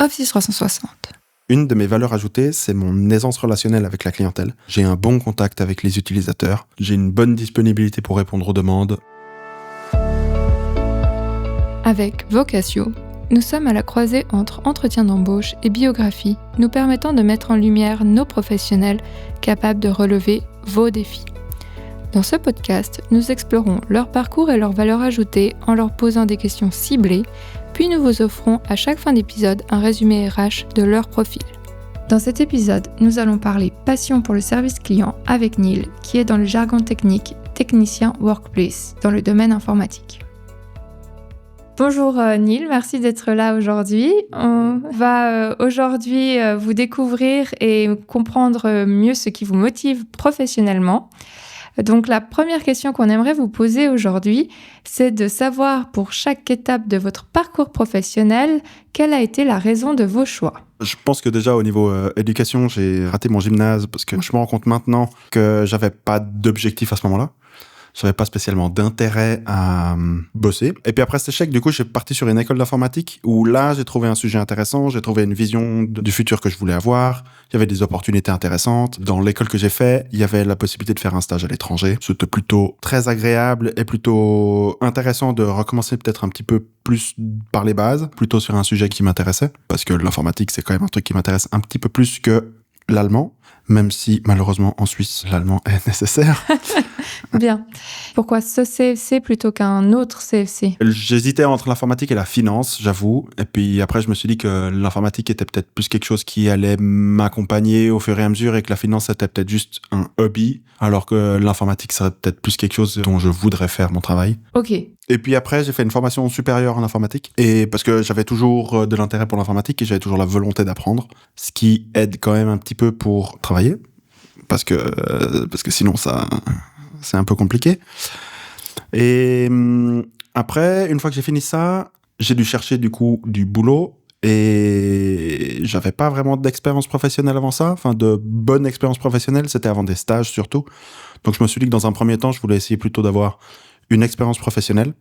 Office 360. Une de mes valeurs ajoutées, c'est mon aisance relationnelle avec la clientèle. J'ai un bon contact avec les utilisateurs, j'ai une bonne disponibilité pour répondre aux demandes. Avec Vocatio, nous sommes à la croisée entre entretien d'embauche et biographie, nous permettant de mettre en lumière nos professionnels capables de relever vos défis. Dans ce podcast, nous explorons leur parcours et leurs valeurs ajoutées en leur posant des questions ciblées, puis nous vous offrons à chaque fin d'épisode un résumé RH de leur profil. Dans cet épisode, nous allons parler passion pour le service client avec Neil, qui est dans le jargon technique technicien workplace dans le domaine informatique. Bonjour Neil, merci d'être là aujourd'hui. On va aujourd'hui vous découvrir et comprendre mieux ce qui vous motive professionnellement. Donc la première question qu'on aimerait vous poser aujourd'hui, c'est de savoir pour chaque étape de votre parcours professionnel, quelle a été la raison de vos choix. Je pense que déjà au niveau éducation, j'ai raté mon gymnase parce que je me rends compte maintenant que j'avais pas d'objectif à ce moment-là. J'avais pas spécialement d'intérêt à bosser. Et puis après cet échec, du coup, j'ai parti sur une école d'informatique où là, j'ai trouvé un sujet intéressant, j'ai trouvé une vision du futur que je voulais avoir. Il y avait des opportunités intéressantes. Dans l'école que j'ai fait, il y avait la possibilité de faire un stage à l'étranger. C'était plutôt très agréable et plutôt intéressant de recommencer peut-être un petit peu plus par les bases, plutôt sur un sujet qui m'intéressait. Parce que l'informatique, c'est quand même un truc qui m'intéresse un petit peu plus que l'allemand, même si malheureusement en Suisse, l'allemand est nécessaire. Bien. Pourquoi ce CFC plutôt qu'un autre CFC ? J'hésitais entre l'informatique et la finance, j'avoue. Et puis après, je me suis dit que l'informatique était peut-être plus quelque chose qui allait m'accompagner au fur et à mesure et que la finance était peut-être juste un hobby, alors que l'informatique serait peut-être plus quelque chose dont je voudrais faire mon travail. Ok. Et puis après, j'ai fait une formation supérieure en informatique. Et parce que j'avais toujours de l'intérêt pour l'informatique et j'avais toujours la volonté d'apprendre, ce qui aide quand même un petit peu pour travailler. Parce que sinon, ça, c'est un peu compliqué. Et après, une fois que j'ai fini ça, j'ai dû chercher du coup du boulot. Et j'avais pas vraiment d'expérience professionnelle avant ça. Enfin, de bonne expérience professionnelle, c'était avant des stages surtout. Donc je me suis dit que dans un premier temps, je voulais essayer plutôt d'avoir une expérience professionnelle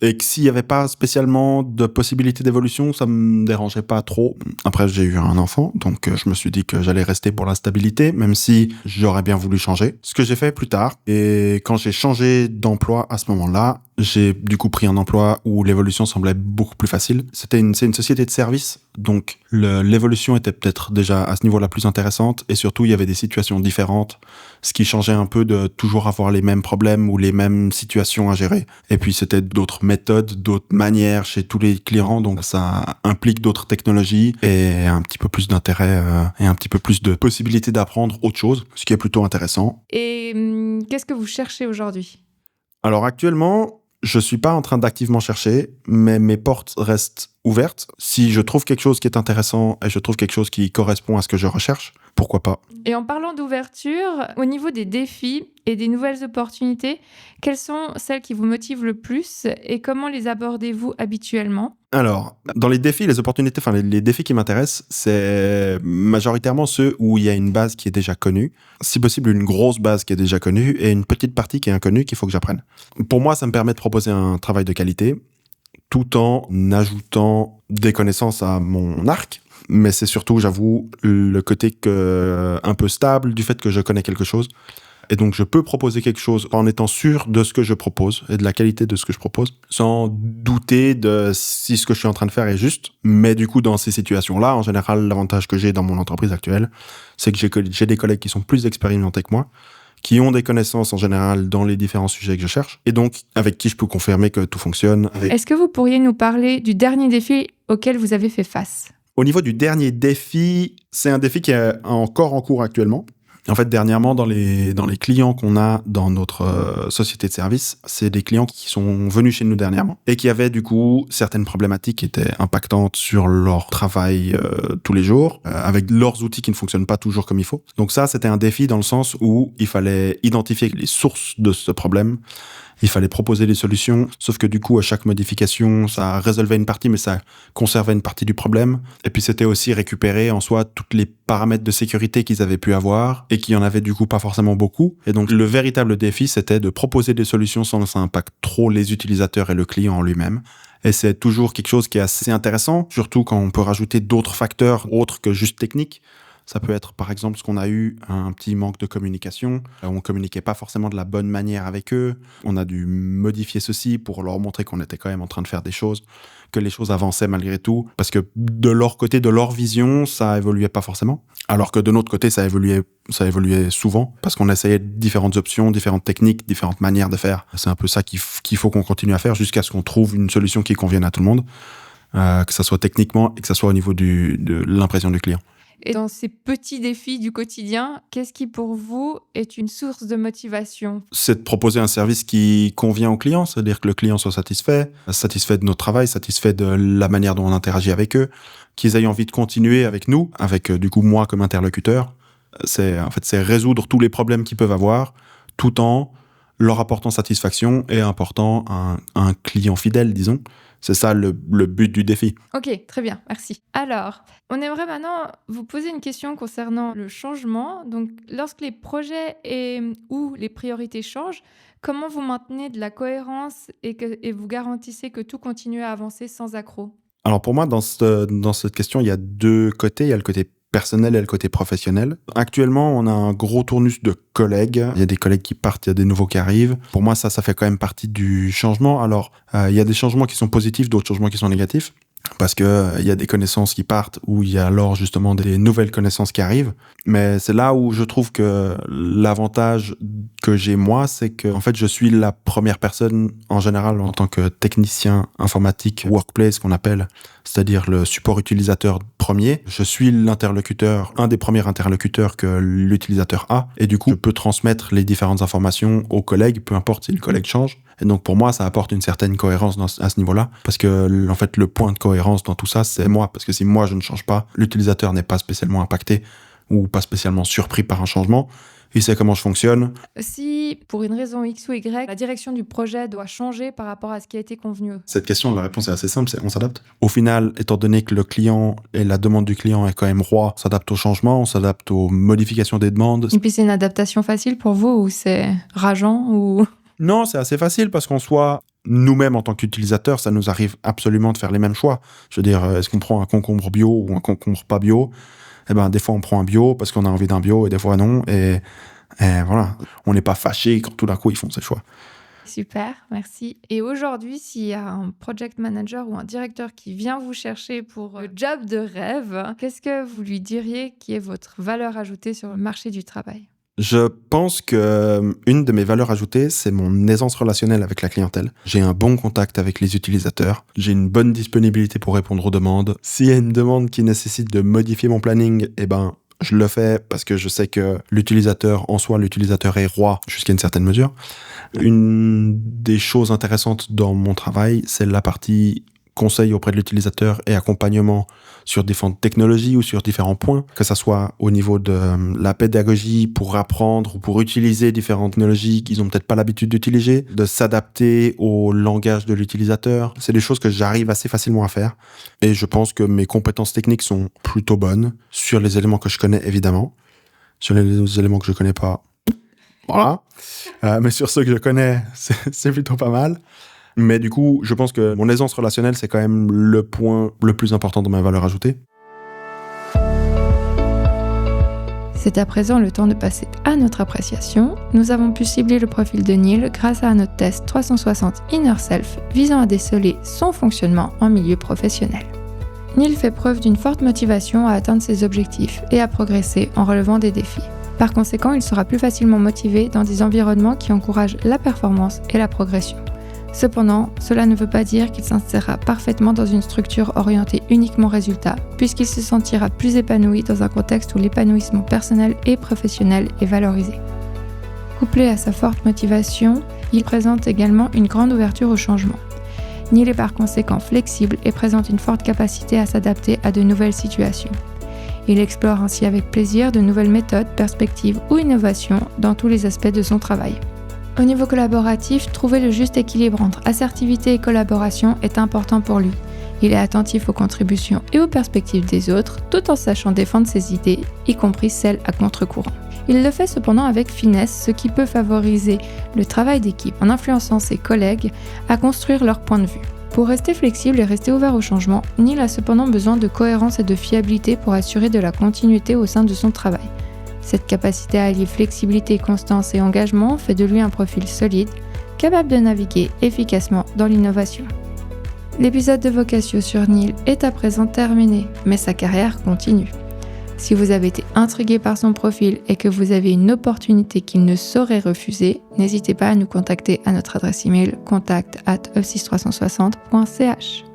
et que s'il n'y avait pas spécialement de possibilité d'évolution, ça me dérangeait pas trop. Après, j'ai eu un enfant, donc je me suis dit que j'allais rester pour la stabilité, même si j'aurais bien voulu changer. Ce que j'ai fait plus tard, et quand j'ai changé d'emploi à ce moment-là, j'ai du coup pris un emploi où l'évolution semblait beaucoup plus facile. C'est une société de service, donc l'évolution était peut-être déjà à ce niveau-là plus intéressante, et surtout il y avait des situations différentes, ce qui changeait un peu de toujours avoir les mêmes problèmes ou les mêmes situations à gérer. Et puis c'était d'autres méthodes, d'autres manières chez tous les clients, donc ça implique d'autres technologies et un petit peu plus d'intérêt et un petit peu plus de possibilités d'apprendre autre chose, ce qui est plutôt intéressant. Et qu'est-ce que vous cherchez aujourd'hui ? Alors actuellement, je suis pas en train d'activement chercher, mais mes portes restent ouvertes. Si je trouve quelque chose qui est intéressant et je trouve quelque chose qui correspond à ce que je recherche, pourquoi pas. Et en parlant d'ouverture, au niveau des défis et des nouvelles opportunités, quelles sont celles qui vous motivent le plus et comment les abordez-vous habituellement ? Alors, dans les défis, les opportunités, enfin les défis qui m'intéressent, c'est majoritairement ceux où il y a une base qui est déjà connue, si possible une grosse base qui est déjà connue et une petite partie qui est inconnue qu'il faut que j'apprenne. Pour moi, ça me permet de proposer un travail de qualité tout en ajoutant des connaissances à mon arc. Mais c'est surtout, j'avoue, le côté un peu stable du fait que je connais quelque chose. Et donc, je peux proposer quelque chose en étant sûr de ce que je propose et de la qualité de ce que je propose, sans douter de si ce que je suis en train de faire est juste. Mais du coup, dans ces situations-là, en général, l'avantage que j'ai dans mon entreprise actuelle, c'est que j'ai des collègues qui sont plus expérimentés que moi, qui ont des connaissances en général dans les différents sujets que je cherche, et donc avec qui je peux confirmer que tout fonctionne. Est-ce que vous pourriez nous parler du dernier défi auquel vous avez fait face ? Au niveau du dernier défi, c'est un défi qui est encore en cours actuellement. En fait, dernièrement, dans les clients qu'on a dans notre société de service, c'est des clients qui sont venus chez nous dernièrement et qui avaient du coup certaines problématiques qui étaient impactantes sur leur travail tous les jours, avec leurs outils qui ne fonctionnent pas toujours comme il faut. Donc ça, c'était un défi dans le sens où il fallait identifier les sources de ce problème Il fallait proposer des solutions, sauf que du coup, à chaque modification, ça résolvait une partie, mais ça conservait une partie du problème. Et puis, c'était aussi récupérer en soi tous les paramètres de sécurité qu'ils avaient pu avoir et qui en avaient du coup pas forcément beaucoup. Et donc, le véritable défi, c'était de proposer des solutions sans que ça impacte trop les utilisateurs et le client en lui-même. Et c'est toujours quelque chose qui est assez intéressant, surtout quand on peut rajouter d'autres facteurs autres que juste techniques. Ça peut être, par exemple, ce qu'on a eu, un petit manque de communication. On ne communiquait pas forcément de la bonne manière avec eux. On a dû modifier ceci pour leur montrer qu'on était quand même en train de faire des choses, que les choses avançaient malgré tout. Parce que de leur côté, de leur vision, ça évoluait pas forcément. Alors que de notre côté, ça évoluait souvent. Parce qu'on essayait différentes options, différentes techniques, différentes manières de faire. C'est un peu ça qu'il faut qu'on continue à faire jusqu'à ce qu'on trouve une solution qui convienne à tout le monde. Que ça soit techniquement et que ça soit au niveau de l'impression du client. Et dans ces petits défis du quotidien, qu'est-ce qui pour vous est une source de motivation ? C'est de proposer un service qui convient au client, c'est-à-dire que le client soit satisfait de notre travail, satisfait de la manière dont on interagit avec eux, qu'ils aient envie de continuer avec nous, avec du coup moi comme interlocuteur. C'est résoudre tous les problèmes qu'ils peuvent avoir, tout en leur apportant satisfaction et apportant un client fidèle, disons. C'est ça le but du défi. Ok, très bien, merci. Alors, on aimerait maintenant vous poser une question concernant le changement. Donc, lorsque les projets ou les priorités changent, comment vous maintenez de la cohérence et vous garantissez que tout continue à avancer sans accroc ? Alors pour moi, dans cette question, il y a deux côtés. Il y a le côté personnel et le côté professionnel. Actuellement, on a un gros tournus de collègues. Il y a des collègues qui partent, il y a des nouveaux qui arrivent. Pour moi, ça fait quand même partie du changement. Alors, il y a des changements qui sont positifs, d'autres changements qui sont négatifs. Parce que il y a des connaissances qui partent ou il y a alors justement des nouvelles connaissances qui arrivent. Mais c'est là où je trouve que l'avantage que j'ai moi, c'est que en fait je suis la première personne en général en tant que technicien informatique workplace qu'on appelle, c'est-à-dire le support utilisateur premier. Je suis l'interlocuteur, un des premiers interlocuteurs que l'utilisateur a et du coup je peux transmettre les différentes informations aux collègues, peu importe si le collègue change. Et donc pour moi, ça apporte une certaine cohérence à ce niveau-là, parce que en fait le point de cohérence dans tout ça, c'est moi, parce que si moi je ne change pas, l'utilisateur n'est pas spécialement impacté ou pas spécialement surpris par un changement. Il sait comment je fonctionne. Si, pour une raison X ou Y, la direction du projet doit changer par rapport à ce qui a été convenu. Cette question, la réponse est assez simple, c'est on s'adapte. Au final, étant donné que le client et la demande du client est quand même roi, on s'adapte au changement, on s'adapte aux modifications des demandes. Et puis c'est une adaptation facile pour vous ou c'est rageant ou... Non, c'est assez facile parce qu'en soi, nous-mêmes en tant qu'utilisateurs, ça nous arrive absolument de faire les mêmes choix. Je veux dire, est-ce qu'on prend un concombre bio ou un concombre pas bio ? Eh ben, des fois on prend un bio parce qu'on a envie d'un bio et des fois non. Et voilà, on n'est pas fâché quand tout d'un coup ils font ces choix. Super, merci. Et aujourd'hui, s'il y a un project manager ou un directeur qui vient vous chercher pour le job de rêve, qu'est-ce que vous lui diriez qui est votre valeur ajoutée sur le marché du travail ? Je pense que une de mes valeurs ajoutées, c'est mon aisance relationnelle avec la clientèle. J'ai un bon contact avec les utilisateurs. J'ai une bonne disponibilité pour répondre aux demandes. S'il y a une demande qui nécessite de modifier mon planning, eh ben, je le fais parce que je sais que l'utilisateur est roi jusqu'à une certaine mesure. Une des choses intéressantes dans mon travail, c'est la partie conseil auprès de l'utilisateur et accompagnement sur différentes technologies ou sur différents points, que ça soit au niveau de la pédagogie pour apprendre ou pour utiliser différentes technologies qu'ils n'ont peut-être pas l'habitude d'utiliser, de s'adapter au langage de l'utilisateur. C'est des choses que j'arrive assez facilement à faire et je pense que mes compétences techniques sont plutôt bonnes sur les éléments que je connais évidemment, sur les éléments que je connais pas. Voilà. Mais sur ceux que je connais, c'est plutôt pas mal. Mais du coup, je pense que mon aisance relationnelle, c'est quand même le point le plus important de ma valeur ajoutée. C'est à présent le temps de passer à notre appréciation. Nous avons pu cibler le profil de Neil grâce à notre test 360 Inner Self visant à déceler son fonctionnement en milieu professionnel. Neil fait preuve d'une forte motivation à atteindre ses objectifs et à progresser en relevant des défis. Par conséquent, il sera plus facilement motivé dans des environnements qui encouragent la performance et la progression. Cependant, cela ne veut pas dire qu'il s'insérera parfaitement dans une structure orientée uniquement résultat, puisqu'il se sentira plus épanoui dans un contexte où l'épanouissement personnel et professionnel est valorisé. Couplé à sa forte motivation, il présente également une grande ouverture au changement. Neil est par conséquent flexible et présente une forte capacité à s'adapter à de nouvelles situations. Il explore ainsi avec plaisir de nouvelles méthodes, perspectives ou innovations dans tous les aspects de son travail. Au niveau collaboratif, trouver le juste équilibre entre assertivité et collaboration est important pour lui. Il est attentif aux contributions et aux perspectives des autres, tout en sachant défendre ses idées, y compris celles à contre-courant. Il le fait cependant avec finesse, ce qui peut favoriser le travail d'équipe en influençant ses collègues à construire leur point de vue. Pour rester flexible et rester ouvert au changement, Neil a cependant besoin de cohérence et de fiabilité pour assurer de la continuité au sein de son travail. Cette capacité à allier flexibilité, constance et engagement fait de lui un profil solide, capable de naviguer efficacement dans l'innovation. L'épisode de Vocatio sur Neil est à présent terminé, mais sa carrière continue. Si vous avez été intrigué par son profil et que vous avez une opportunité qu'il ne saurait refuser, n'hésitez pas à nous contacter à notre adresse email contact@office360.ch.